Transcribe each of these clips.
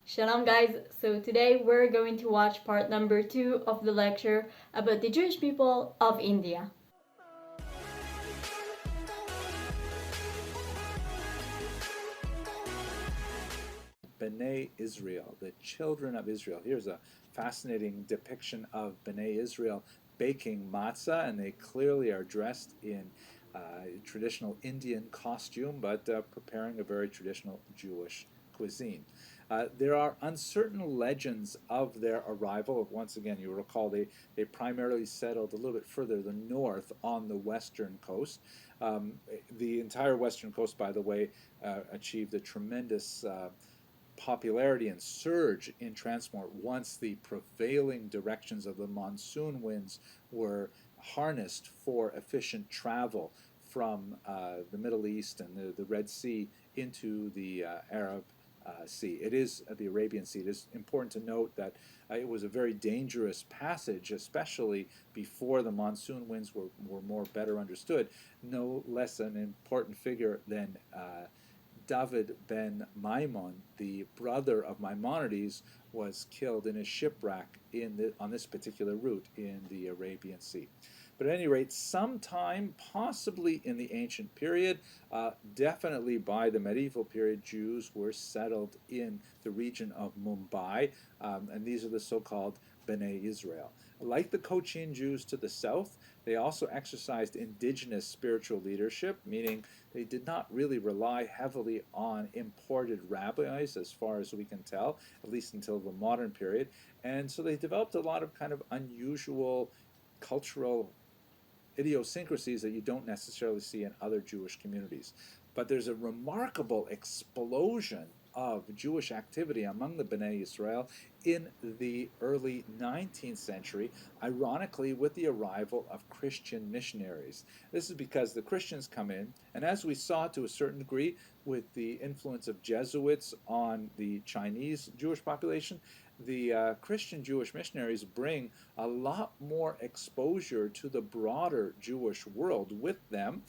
Shalom, guys. So today we're going to watch part number 2 of the lecture about the Jewish people of India. B'nai Israel, the children of Israel. Here's a fascinating depiction of B'nai Israel baking matzah, and they clearly are dressed in traditional Indian costume, but preparing a very traditional Jewish cuisine. There are uncertain legends of their arrival. Once again, you recall they primarily settled a little bit further the north on the western coast. The entire western coast, by the way, achieved a tremendous popularity and surge in transport once the prevailing directions of the monsoon winds were harnessed for efficient travel from the Middle East and the Red Sea into the Arab Sea. It is the Arabian Sea. It is important to note that it was a very dangerous passage, especially before the monsoon winds were more better understood. No less an important figure than David ben Maimon, the brother of Maimonides, was killed in a shipwreck on this particular route in the Arabian Sea. But at any rate, sometime, possibly in the ancient period, definitely by the medieval period, Jews were settled in the region of Mumbai, and these are the so-called B'nai Israel. Like the Cochin Jews to the south, they also exercised indigenous spiritual leadership, meaning they did not really rely heavily on imported rabbis, as far as we can tell, at least until the modern period. And so they developed a lot of kind of unusual cultural idiosyncrasies that you don't necessarily see in other Jewish communities. But there's a remarkable explosion of Jewish activity among the B'nai Israel in the early 19th century, ironically with the arrival of Christian missionaries. This is because the Christians come in, and as we saw to a certain degree with the influence of Jesuits on the Chinese Jewish population, the Christian Jewish missionaries bring a lot more exposure to the broader Jewish world with them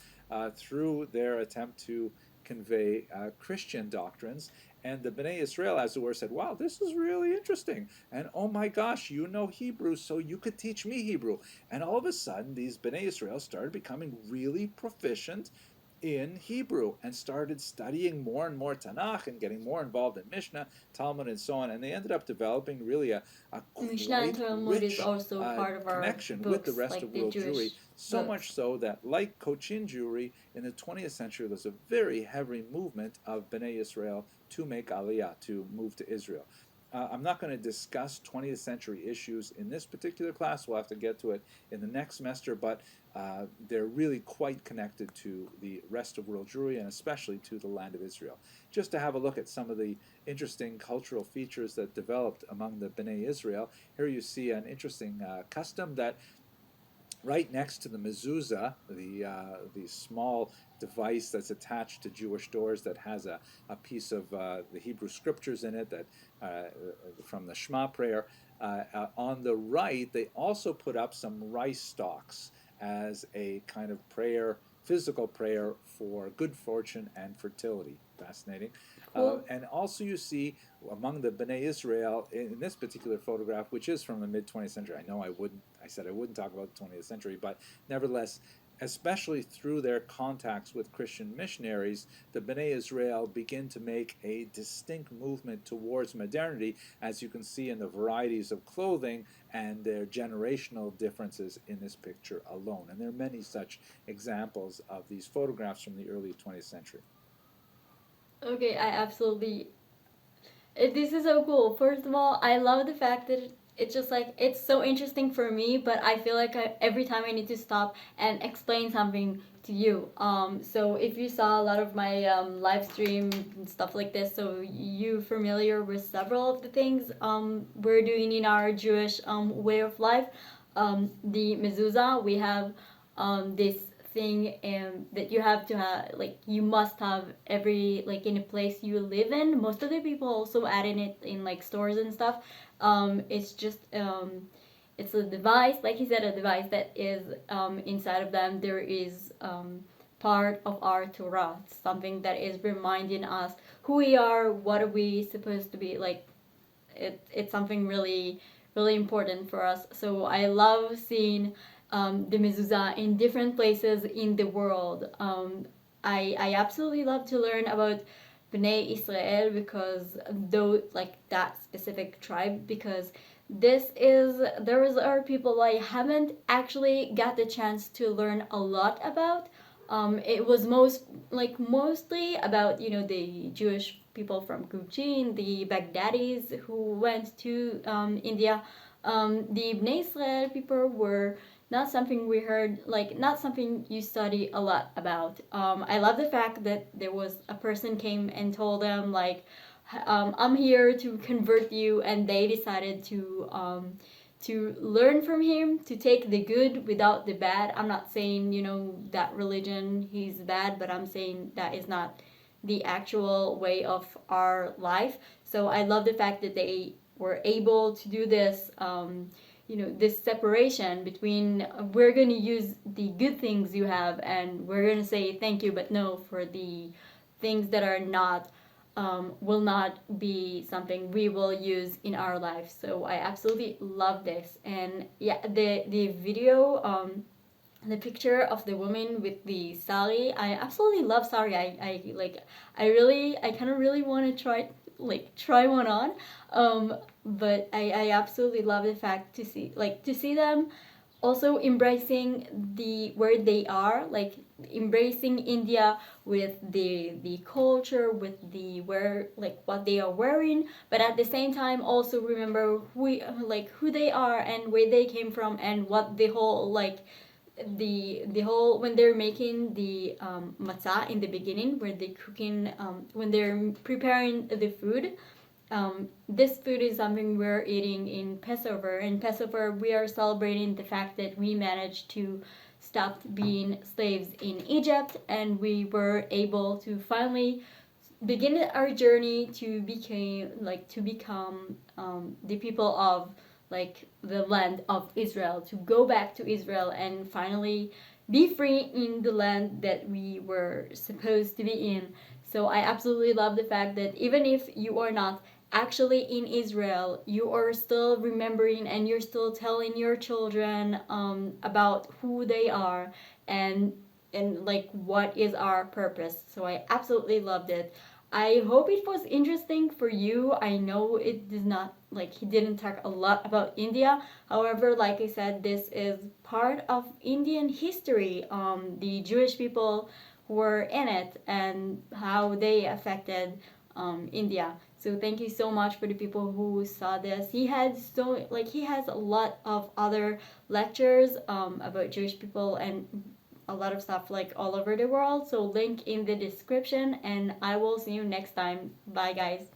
through their attempt to convey Christian doctrines. And the B'nai Israel, as it were, said, wow, this is really interesting. And oh my gosh, you know Hebrew, so you could teach me Hebrew. And all of a sudden, these B'nai Israel started becoming really proficient in Hebrew and started studying more and more Tanakh and getting more involved in Mishnah, Talmud, and so on. And they ended up developing really a Mishnah and quite Talmud is rich also part of our connection with the books, rest like of the world Jewish Jewry, so books. much so that, like Cochin Jewry, in the 20th century, there's a very heavy movement of B'nai Israel to make Aliyah, to move to Israel. I'm not going to discuss 20th century issues in this particular class. We'll have to get to it in the next semester, but they're really quite connected to the rest of world Jewry and especially to the land of Israel. Just to have a look at some of the interesting cultural features that developed among the B'nai Israel, here you see an interesting custom that right next to the mezuzah, the small device that's attached to Jewish doors that has a piece of the Hebrew scriptures in it that from the Shema prayer. On the right, they also put up some rice stalks as a kind of prayer, physical prayer for good fortune and fertility. Fascinating. Cool. And also you see among the B'nai Israel in this particular photograph, which is from the mid 20th century. I know I said I wouldn't talk about the 20th century, but nevertheless, especially through their contacts with Christian missionaries, the B'nai Israel begin to make a distinct movement towards modernity, as you can see in the varieties of clothing and their generational differences in this picture alone. And there are many such examples of these photographs from the early 20th century. Okay, I absolutely. This is so cool. First of all, I love the fact that it's just like it's so interesting for me, but I feel like every time I need to stop and explain something to you. So if you saw a lot of my live stream and stuff like this, so you familiar with several of the things we're doing in our Jewish way of life. The mezuzah, we have this thing that you have to have, like you must have every, like in a place you live in. Most of the people also adding it in like stores and stuff. It's just it's a device, like he said, a device that is inside of them. There is part of our Torah, something that is reminding us who we are, what are we supposed to be, like it's something really really important for us. So I love seeing the mezuzah in different places in the world. I absolutely love to learn about Bnei Israel, because though like that specific tribe, because there are people I haven't actually got the chance to learn a lot about. It was mostly about, you know, the Jewish people from Cochin, the Baghdadis who went to India. The Bnei Israel people were not something we heard, like not something you study a lot about. I love the fact that there was a person came and told them like, I'm here to convert you, and they decided to learn from him, to take the good without the bad. I'm not saying, you know, that religion he's bad, but I'm saying that is not the actual way of our life. So I love the fact that they were able to do this, you know, this separation between we're going to use the good things you have, and we're going to say thank you, but no for the things that are not, will not be something we will use in our life. So I absolutely love this. And yeah, the video, the picture of the woman with the sari, I absolutely love sari. I like, I kind of really want to try one on. But I absolutely love the fact to see them also embracing the where they are, like embracing India with the culture, with the where, like what they are wearing, but at the same time also remember who they are and where they came from, and what the whole like the whole when they're making the matzah in the beginning, where they cooking, when they're preparing the food. This food is something we're eating in Passover. In Passover, we are celebrating the fact that we managed to stop being slaves in Egypt, and we were able to finally begin our journey to become the people of like the land of Israel, to go back to Israel and finally be free in the land that we were supposed to be in. So I absolutely love the fact that even if you are not actually in Israel, you are still remembering and you're still telling your children about who they are, and like what is our purpose. So I absolutely loved it. I hope it was interesting for you. I know it does not, like, he didn't talk a lot about India. However, like I said, this is part of Indian history. The Jewish people who were in it and how they affected India. So thank you so much for the people who saw this. He has a lot of other lectures about Jewish people and a lot of stuff like all over the world. So link in the description, and I will see you next time. Bye guys.